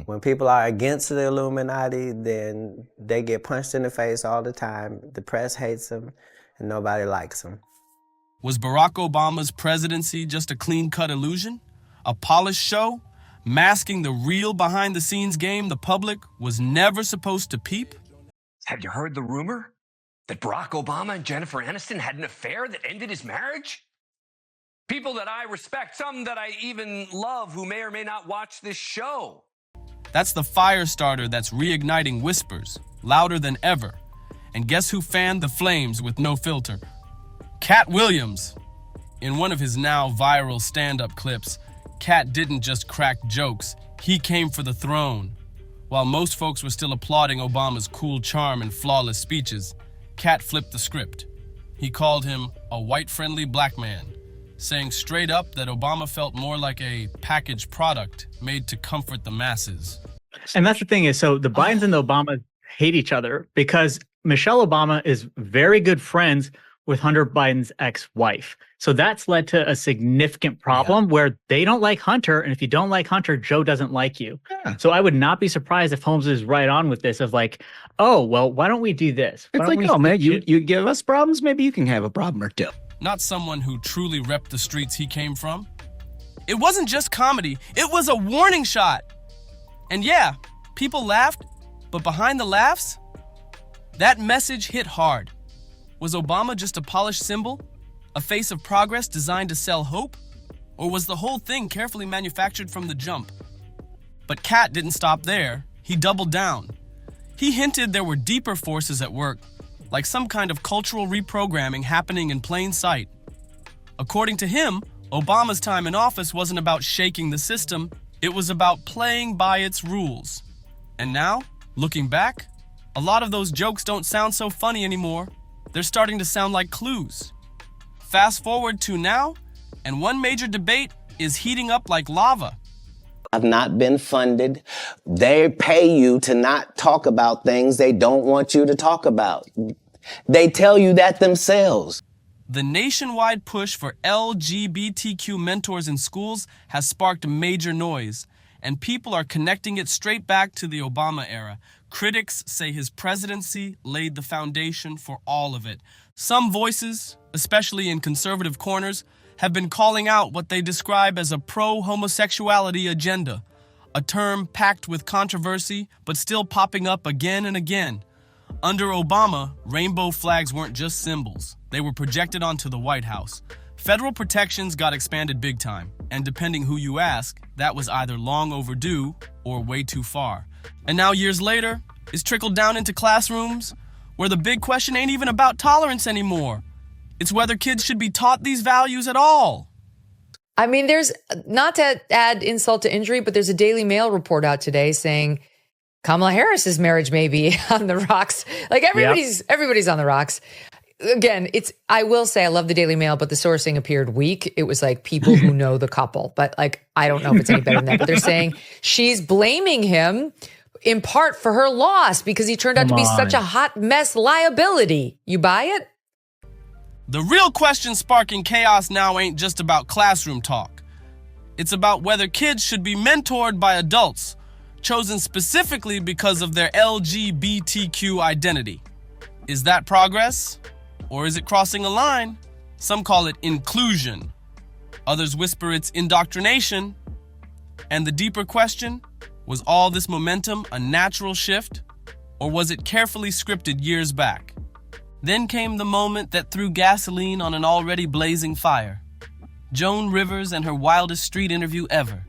When people are against the Illuminati, then they get punched in the face all the time. The press hates them, and nobody likes them. Was Barack Obama's presidency just a clean-cut illusion? A polished show? Masking the real behind-the-scenes game the public was never supposed to peep? Have you heard the rumor that Barack Obama and Jennifer Aniston had an affair that ended his marriage? People that I respect, some that I even love, who may or may not watch this show. That's the fire starter that's reigniting whispers, louder than ever. And guess who fanned the flames with no filter? Katt Williams. In one of his now viral stand-up clips, Katt didn't just crack jokes, he came for the throne. While most folks were still applauding Obama's cool charm and flawless speeches, Katt flipped the script. He called him a white-friendly black man, saying straight up that Obama felt more like a packaged product made to comfort the masses. And that's the thing is, so the Bidens and the Obamas hate each other because Michelle Obama is very good friends with Hunter Biden's ex-wife. So that's led to a significant problem where they don't like Hunter. And if you don't like Hunter, Joe doesn't like you. So I would not be surprised if Holmes is right on with this of like, oh, well, why don't we do this? It's like, oh, man, you give us problems, maybe you can have a problem or two. Not someone who truly repped the streets he came from. It wasn't just comedy, it was a warning shot. And yeah, people laughed, but behind the laughs, that message hit hard. Was Obama just a polished symbol? A face of progress designed to sell hope? Or was the whole thing carefully manufactured from the jump? But Katt didn't stop there. He doubled down. He hinted there were deeper forces at work, like some kind of cultural reprogramming happening in plain sight. According to him, Obama's time in office wasn't about shaking the system, it was about playing by its rules. And now, looking back, a lot of those jokes don't sound so funny anymore. They're starting to sound like clues. Fast forward to now, and one major debate is heating up like lava. I've not been funded. They pay you to not talk about things they don't want you to talk about. They tell you that themselves. The nationwide push for LGBTQ mentors in schools has sparked major noise, and people are connecting it straight back to the Obama era. Critics say his presidency laid the foundation for all of it. Some voices, especially in conservative corners, have been calling out what they describe as a pro-homosexuality agenda, a term packed with controversy but still popping up again and again. Under Obama, rainbow flags weren't just symbols. They were projected onto the White House. Federal protections got expanded big time, and depending who you ask, that was either long overdue or way too far. And now years later, it's trickled down into classrooms, where the big question ain't even about tolerance anymore. It's whether kids should be taught these values at all. I mean, there's, not to add insult to injury, but there's a Daily Mail report out today saying Kamala Harris's marriage may be on the rocks. Like everybody's on the rocks. Again, I will say I love the Daily Mail, but the sourcing appeared weak. It was like people who know the couple, but like, I don't know if it's any better than that, but they're saying she's blaming him in part for her loss because he turned out to be such a hot mess liability. You buy it? The real question sparking chaos now ain't just about classroom talk. It's about whether kids should be mentored by adults, chosen specifically because of their LGBTQ identity. Is that progress? Or is it crossing a line? Some call it inclusion. Others whisper it's indoctrination. And the deeper question, was all this momentum a natural shift? Or was it carefully scripted years back? Then came the moment that threw gasoline on an already blazing fire. Joan Rivers and her wildest street interview ever.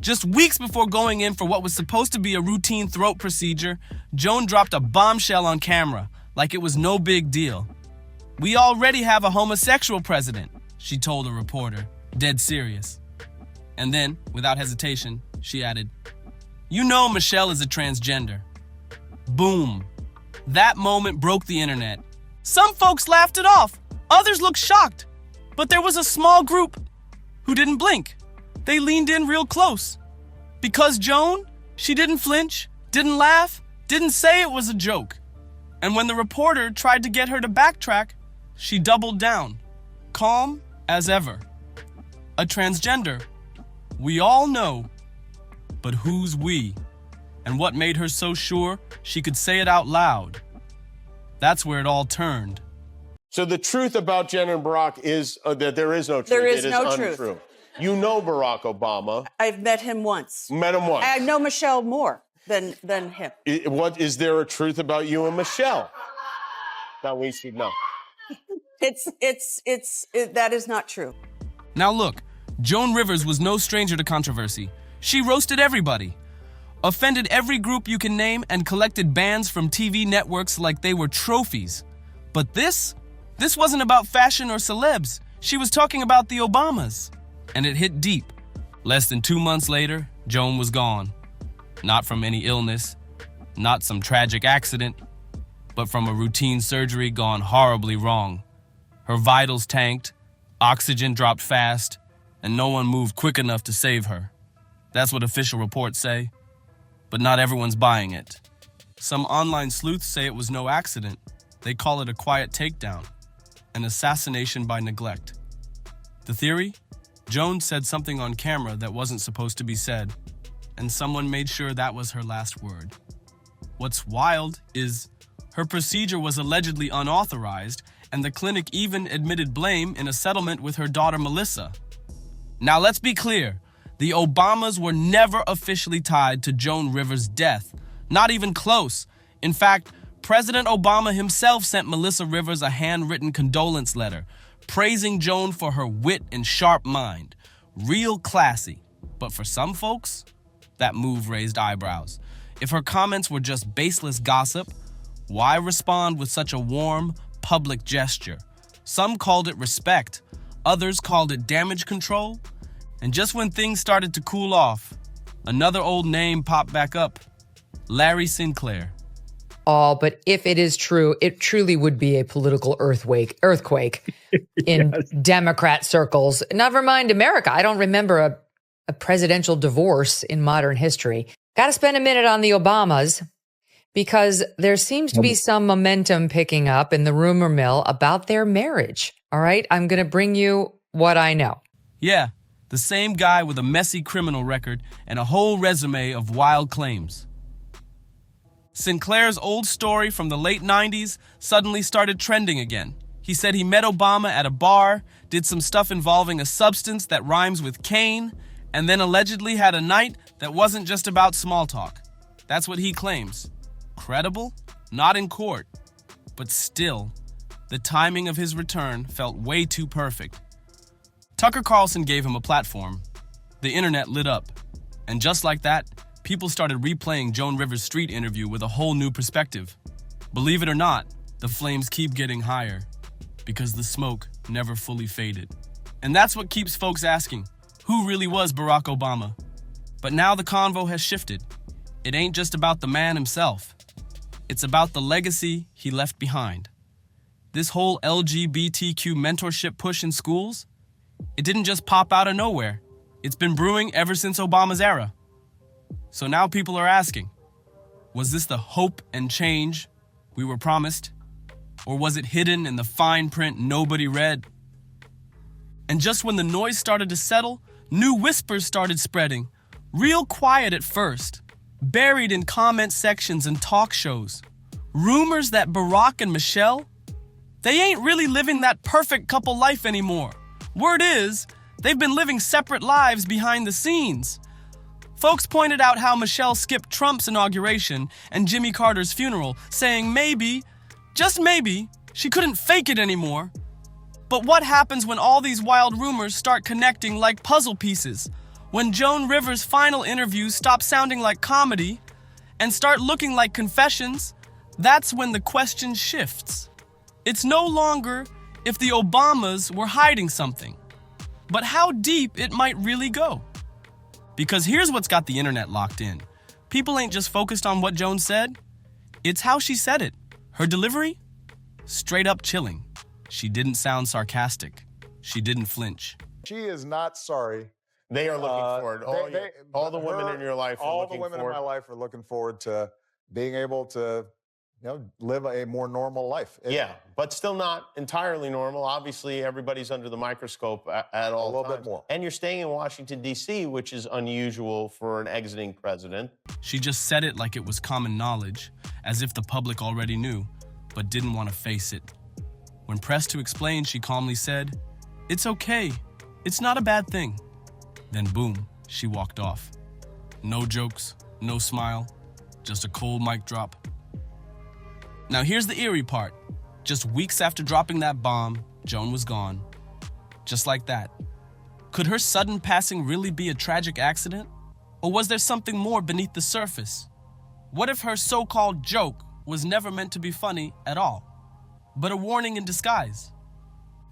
Just weeks before going in for what was supposed to be a routine throat procedure, Joan dropped a bombshell on camera, like it was no big deal. "We already have a homosexual president," she told a reporter, dead serious. And then, without hesitation, she added, "You know Michelle is a transgender." Boom. That moment broke the internet. Some folks laughed it off, others looked shocked. But there was a small group who didn't blink. They leaned in real close. Because Joan, she didn't flinch, didn't laugh, didn't say it was a joke. And when the reporter tried to get her to backtrack, she doubled down, calm as ever. A transgender, we all know, But who's we? And what made her so sure she could say it out loud? That's where it all turned. So the truth about Jen and Barack is that there is no truth. There is it no is truth. Untrue. You know Barack Obama. I've met him once. Met him once. I know Michelle more than him. What is there a truth about you and Michelle that we should know? That is not true. Now look, Joan Rivers was no stranger to controversy. She roasted everybody, offended every group you can name, and collected bans from TV networks like they were trophies. But this wasn't about fashion or celebs. She was talking about the Obamas. And it hit deep. Less than 2 months later, Joan was gone. Not from any illness, not some tragic accident, but from a routine surgery gone horribly wrong. Her vitals tanked, oxygen dropped fast, and no one moved quick enough to save her. That's what official reports say, but not everyone's buying it. Some online sleuths say it was no accident. They call it a quiet takedown, an assassination by neglect. The theory? Joan said something on camera that wasn't supposed to be said, and someone made sure that was her last word. What's wild is her procedure was allegedly unauthorized, and the clinic even admitted blame in a settlement with her daughter Melissa. Now let's be clear, the Obamas were never officially tied to Joan Rivers' death, not even close. In fact, President Obama himself sent Melissa Rivers a handwritten condolence letter, praising Joan for her wit and sharp mind. Real classy. But for some folks, that move raised eyebrows. If her comments were just baseless gossip, why respond with such a warm, public gesture? Some called it respect, others called it damage control. And just when things started to cool off, another old name popped back up, Larry Sinclair. Oh, but if it is true, it truly would be a political earthquake in Democrat circles. Never mind America. I don't remember a presidential divorce in modern history. Got to spend a minute on the Obamas because there seems to be some momentum picking up in the rumor mill about their marriage. All right, I'm going to bring you what I know. Yeah, the same guy with a messy criminal record and a whole resume of wild claims. Sinclair's old story from the late 90s suddenly started trending again. He said he met Obama at a bar, did some stuff involving a substance that rhymes with cane, and then allegedly had a night that wasn't just about small talk. That's what he claims. Credible? Not in court. But still, the timing of his return felt way too perfect. Tucker Carlson gave him a platform. The internet lit up. And just like that, people started replaying Joan Rivers' street interview with a whole new perspective. Believe it or not, the flames keep getting higher because the smoke never fully faded. And that's what keeps folks asking, who really was Barack Obama? But now the convo has shifted. It ain't just about the man himself. It's about the legacy he left behind. This whole LGBTQ mentorship push in schools, it didn't just pop out of nowhere. It's been brewing ever since Obama's era. So now people are asking, was this the hope and change we were promised? Or was it hidden in the fine print nobody read? And just when the noise started to settle, new whispers started spreading, real quiet at first, buried in comment sections and talk shows. Rumors that Barack and Michelle, they ain't really living that perfect couple life anymore. Word is, they've been living separate lives behind the scenes. Folks pointed out how Michelle skipped Trump's inauguration and Jimmy Carter's funeral, saying maybe, just maybe, she couldn't fake it anymore. But what happens when all these wild rumors start connecting like puzzle pieces? When Joan Rivers' final interviews stop sounding like comedy and start looking like confessions, that's when the question shifts. It's no longer if the Obamas were hiding something, but how deep it might really go. Because here's what's got the internet locked in. People ain't just focused on what Joan said. It's how she said it. Her delivery? Straight up chilling. She didn't sound sarcastic. She didn't flinch. She is not sorry. They are looking forward. All the women in your life are looking forward. All the women in my life are looking forward to being able to live a more normal life. Yeah, but still not entirely normal. Obviously, everybody's under the microscope at all A little times. bit more. And you're staying in Washington, D.C., which is unusual for an exiting president. She just said it like it was common knowledge, as if the public already knew, but didn't want to face it. When pressed to explain, she calmly said, "It's okay. It's not a bad thing." Then boom, she walked off. No jokes, no smile, just a cold mic drop. Now here's the eerie part. Just weeks after dropping that bomb, Joan was gone. Just like that. Could her sudden passing really be a tragic accident? Or was there something more beneath the surface? What if her so-called joke was never meant to be funny at all, but a warning in disguise?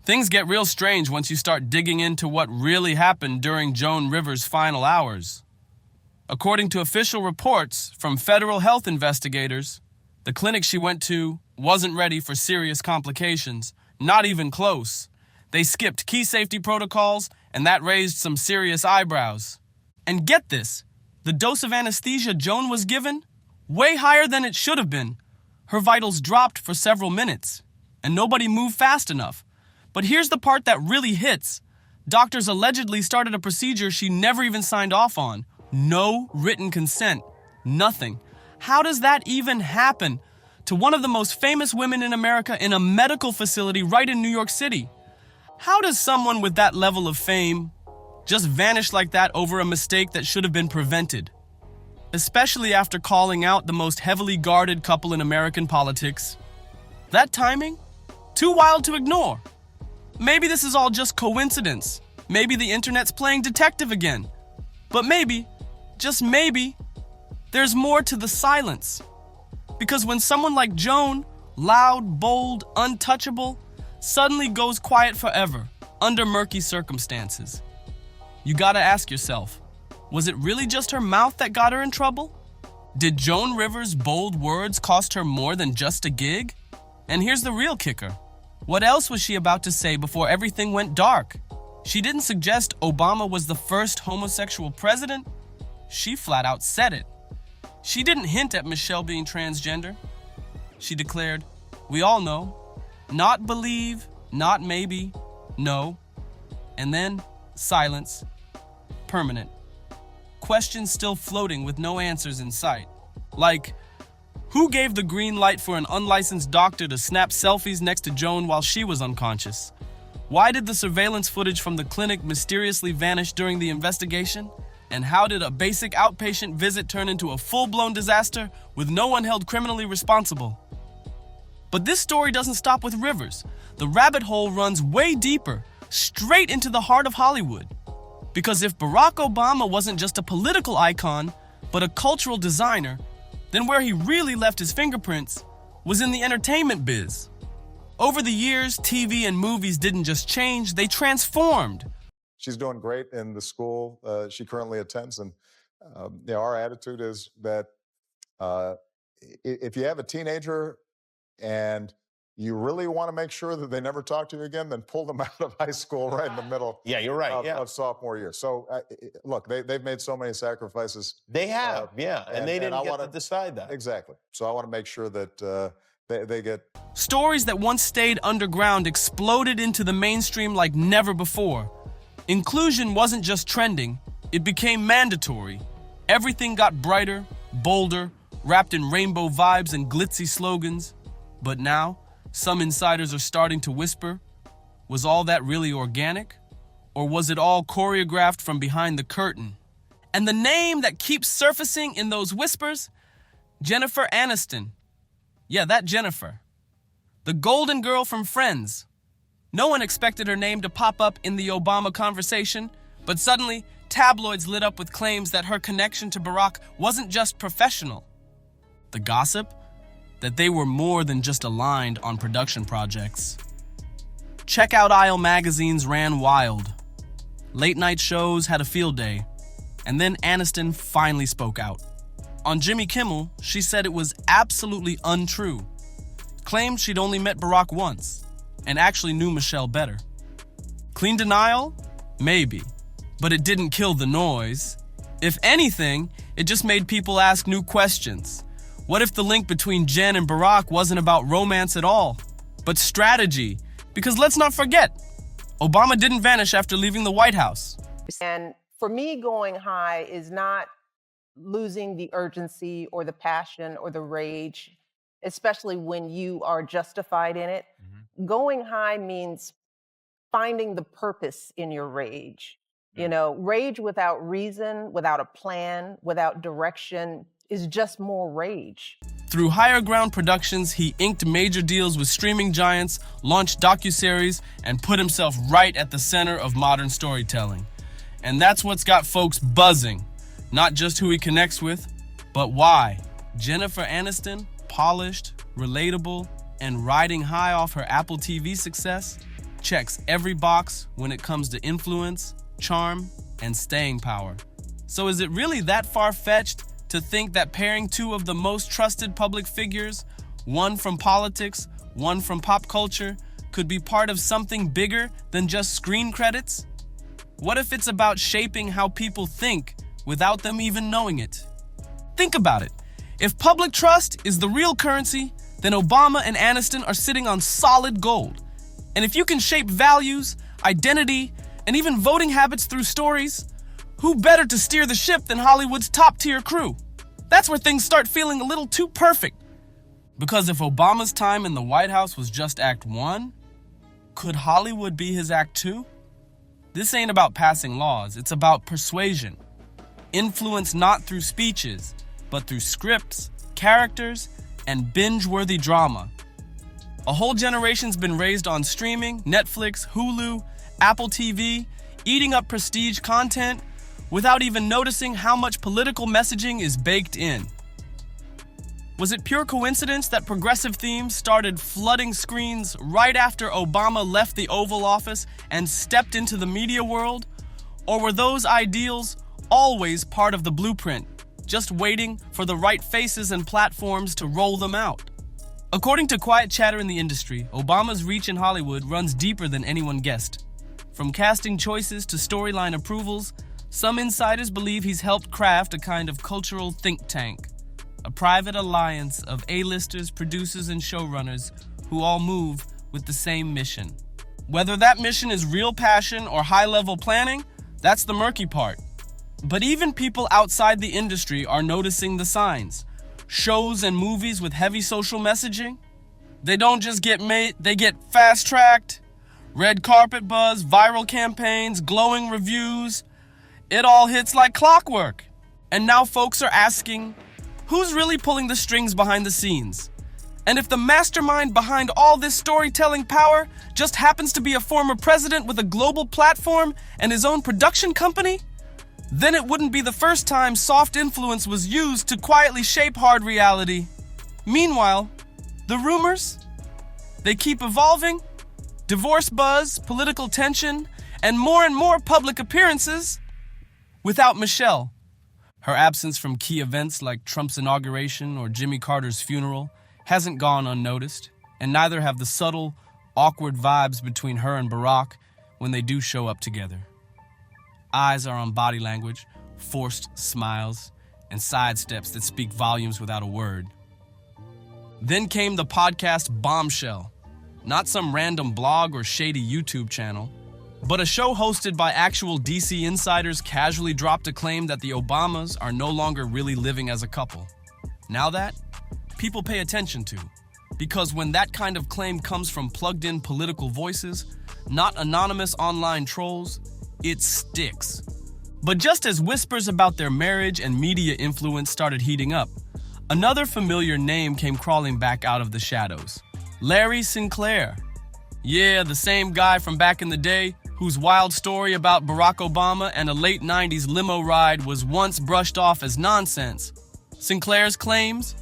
Things get real strange once you start digging into what really happened during Joan Rivers' final hours. According to official reports from federal health investigators, the clinic she went to wasn't ready for serious complications, not even close. They skipped key safety protocols, and that raised some serious eyebrows. And get this, the dose of anesthesia Joan was given, way higher than it should have been. Her vitals dropped for several minutes, and nobody moved fast enough. But here's the part that really hits. Doctors allegedly started a procedure she never even signed off on. No written consent. Nothing. How does that even happen to one of the most famous women in America in a medical facility right in New York City? How does someone with that level of fame just vanish like that over a mistake that should have been prevented? Especially after calling out the most heavily guarded couple in American politics. That timing? Too wild to ignore. Maybe this is all just coincidence. Maybe the internet's playing detective again. But maybe, just maybe, there's more to the silence. Because when someone like Joan, loud, bold, untouchable, suddenly goes quiet forever, under murky circumstances, you gotta ask yourself, was it really just her mouth that got her in trouble? Did Joan Rivers' bold words cost her more than just a gig? And here's the real kicker. What else was she about to say before everything went dark? She didn't suggest Obama was the first homosexual president. She flat out said it. She didn't hint at Michelle being transgender. She declared, "We all know. Not believe, not maybe, no." And then silence. Permanent. Questions still floating with no answers in sight. Like, who gave the green light for an unlicensed doctor to snap selfies next to Joan while she was unconscious? Why did the surveillance footage from the clinic mysteriously vanish during the investigation? And how did a basic outpatient visit turn into a full-blown disaster with no one held criminally responsible? But this story doesn't stop with Rivers. The rabbit hole runs way deeper, straight into the heart of Hollywood. Because if Barack Obama wasn't just a political icon, but a cultural designer, then where he really left his fingerprints was in the entertainment biz. Over the years, TV and movies didn't just change, they transformed. She's doing great in the school she currently attends. And our attitude is that if you have a teenager and you really want to make sure that they never talk to you again, then pull them out of high school right in the middle Yeah, you're right. of sophomore year. So, look, they've made so many sacrifices. They have, and they didn't get to decide that. Exactly. So I want to make sure that they get... Stories that once stayed underground exploded into the mainstream like never before. Inclusion wasn't just trending, it became mandatory. Everything got brighter, bolder, wrapped in rainbow vibes and glitzy slogans. But now, some insiders are starting to whisper, was all that really organic? Or was it all choreographed from behind the curtain? And the name that keeps surfacing in those whispers? Jennifer Aniston. Yeah, that Jennifer. The golden girl from Friends. No one expected her name to pop up in the Obama conversation, but suddenly, tabloids lit up with claims that her connection to Barack wasn't just professional. The gossip? That they were more than just aligned on production projects. Checkout aisle magazines ran wild. Late night shows had a field day. And then Aniston finally spoke out. On Jimmy Kimmel, she said it was absolutely untrue. Claimed she'd only met Barack once, and actually knew Michelle better. Clean denial? Maybe. But it didn't kill the noise. If anything, it just made people ask new questions. What if the link between Jen and Barack wasn't about romance at all, but strategy? Because let's not forget, Obama didn't vanish after leaving the White House. And for me, going high is not losing the urgency or the passion or the rage, especially when you are justified in it. Going high means finding the purpose in your rage. You know, rage without reason, without a plan, without direction is just more rage. Through Higher Ground Productions, he inked major deals with streaming giants, launched docuseries, and put himself right at the center of modern storytelling. And that's what's got folks buzzing. Not just who he connects with, but why. Jennifer Aniston, polished, relatable, and riding high off her Apple TV success, checks every box when it comes to influence, charm, and staying power. So is it really that far-fetched to think that pairing two of the most trusted public figures, one from politics, one from pop culture, could be part of something bigger than just screen credits? What if it's about shaping how people think without them even knowing it? Think about it. If public trust is the real currency, then Obama and Aniston are sitting on solid gold. And if you can shape values, identity, and even voting habits through stories, who better to steer the ship than Hollywood's top-tier crew? That's where things start feeling a little too perfect. Because if Obama's time in the White House was just Act 1, could Hollywood be his Act 2? This ain't about passing laws, it's about persuasion. Influence not through speeches, but through scripts, characters, and binge-worthy drama. A whole generation's been raised on streaming, Netflix, Hulu, Apple TV, eating up prestige content without even noticing how much political messaging is baked in. Was it pure coincidence that progressive themes started flooding screens right after Obama left the Oval Office and stepped into the media world? Or were those ideals always part of the blueprint, just waiting for the right faces and platforms to roll them out? According to quiet chatter in the industry, Obama's reach in Hollywood runs deeper than anyone guessed. From casting choices to storyline approvals, some insiders believe he's helped craft a kind of cultural think tank, a private alliance of A-listers, producers, and showrunners who all move with the same mission. Whether that mission is real passion or high-level planning, that's the murky part. But even people outside the industry are noticing the signs. Shows and movies with heavy social messaging, they don't just get made, they get fast-tracked. Red carpet buzz, viral campaigns, glowing reviews. It all hits like clockwork. And now folks are asking, who's really pulling the strings behind the scenes? And if the mastermind behind all this storytelling power just happens to be a former president with a global platform and his own production company, then it wouldn't be the first time soft influence was used to quietly shape hard reality. Meanwhile, the rumors, they keep evolving. Divorce buzz, political tension, and more public appearances without Michelle. Her absence from key events like Trump's inauguration or Jimmy Carter's funeral hasn't gone unnoticed, and neither have the subtle, awkward vibes between her and Barack when they do show up together. Eyes are on body language, forced smiles, and sidesteps that speak volumes without a word. Then came the podcast Bombshell. Not some random blog or shady YouTube channel, but a show hosted by actual DC insiders casually dropped a claim that the Obamas are no longer really living as a couple. Now that, people pay attention to, because when that kind of claim comes from plugged-in political voices, not anonymous online trolls, it sticks. But just as whispers about their marriage and media influence started heating up, another familiar name came crawling back out of the shadows. Larry Sinclair. Yeah, the same guy from back in the day whose wild story about Barack Obama and a late 90s limo ride was once brushed off as nonsense. Sinclair's claims,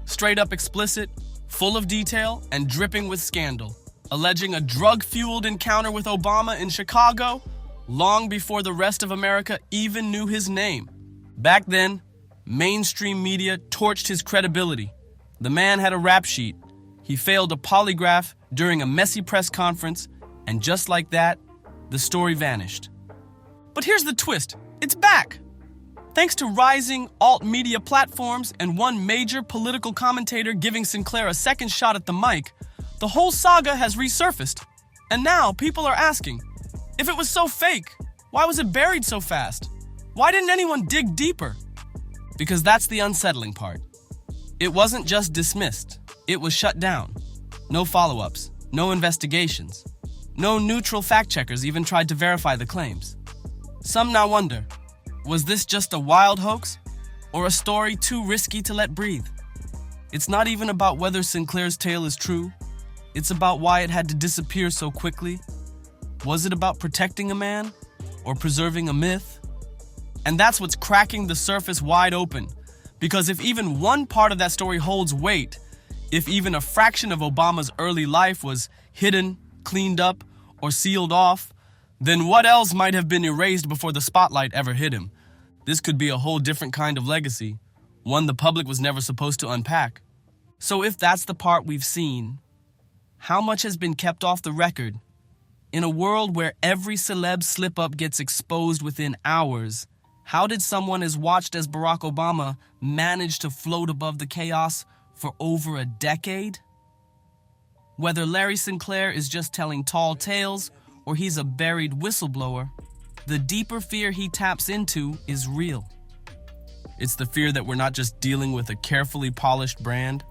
straight up explicit, full of detail, and dripping with scandal, alleging a drug-fueled encounter with Obama in Chicago long before the rest of America even knew his name. Back then, mainstream media torched his credibility. The man had a rap sheet. He failed a polygraph during a messy press conference, and just like that, the story vanished. But here's the twist. It's back. Thanks to rising alt-media platforms and one major political commentator giving Sinclair a second shot at the mic, the whole saga has resurfaced. And now people are asking, if it was so fake, why was it buried so fast? Why didn't anyone dig deeper? Because that's the unsettling part. It wasn't just dismissed, it was shut down. No follow-ups, no investigations. No neutral fact-checkers even tried to verify the claims. Some now wonder, was this just a wild hoax or a story too risky to let breathe? It's not even about whether Sinclair's tale is true. It's about why it had to disappear so quickly. Was it about protecting a man or preserving a myth? And that's what's cracking the surface wide open. Because if even one part of that story holds weight, if even a fraction of Obama's early life was hidden, cleaned up, or sealed off, then what else might have been erased before the spotlight ever hit him? This could be a whole different kind of legacy, one the public was never supposed to unpack. So if that's the part we've seen, how much has been kept off the record? In a world where every celeb slip-up gets exposed within hours, how did someone as watched as Barack Obama manage to float above the chaos for over a decade? Whether Larry Sinclair is just telling tall tales or he's a buried whistleblower, the deeper fear he taps into is real. It's the fear that we're not just dealing with a carefully polished brand,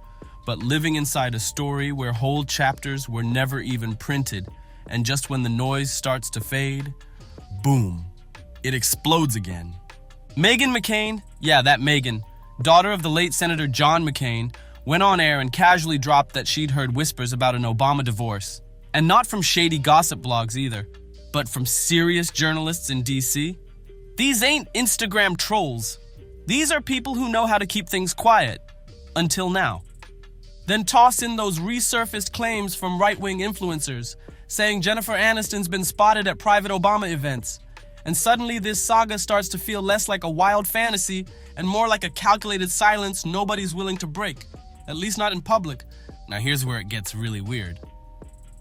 but living inside a story where whole chapters were never even printed, and just when the noise starts to fade, boom, it explodes again. Meghan McCain, yeah, that Meghan, daughter of the late Senator John McCain, went on air and casually dropped that she'd heard whispers about an Obama divorce. And not from shady gossip blogs either, but from serious journalists in DC. These ain't Instagram trolls. These are people who know how to keep things quiet. Until now. Then toss in those resurfaced claims from right-wing influencers, saying Jennifer Aniston's been spotted at private Obama events. And suddenly this saga starts to feel less like a wild fantasy and more like a calculated silence nobody's willing to break. At least not in public. Now here's where it gets really weird.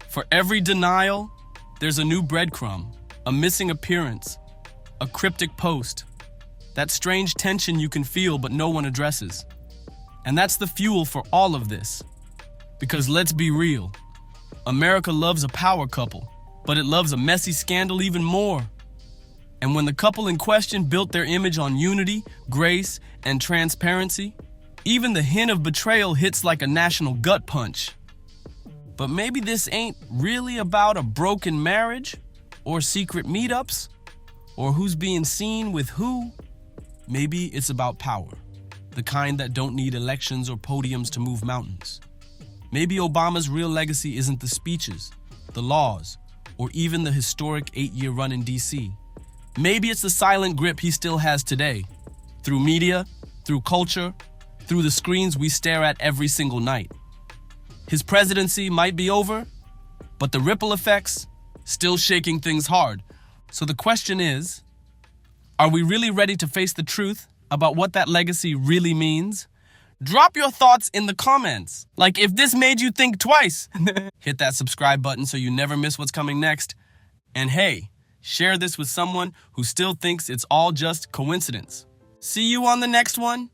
For every denial, there's a new breadcrumb, a missing appearance, a cryptic post. That strange tension you can feel but no one addresses. And that's the fuel for all of this. Because let's be real, America loves a power couple, but it loves a messy scandal even more. And when the couple in question built their image on unity, grace, and transparency, even the hint of betrayal hits like a national gut punch. But maybe this ain't really about a broken marriage, or secret meetups, or who's being seen with who. Maybe it's about power, the kind that don't need elections or podiums to move mountains. Maybe Obama's real legacy isn't the speeches, the laws, or even the historic 8-year run in DC. Maybe it's the silent grip he still has today, through media, through culture, through the screens we stare at every single night. His presidency might be over, but the ripple effects still shaking things hard. So the question is, are we really ready to face the truth about what that legacy really means? Drop your thoughts in the comments. Like if this made you think twice. Hit that subscribe button so you never miss what's coming next. And hey, share this with someone who still thinks it's all just coincidence. See you on the next one.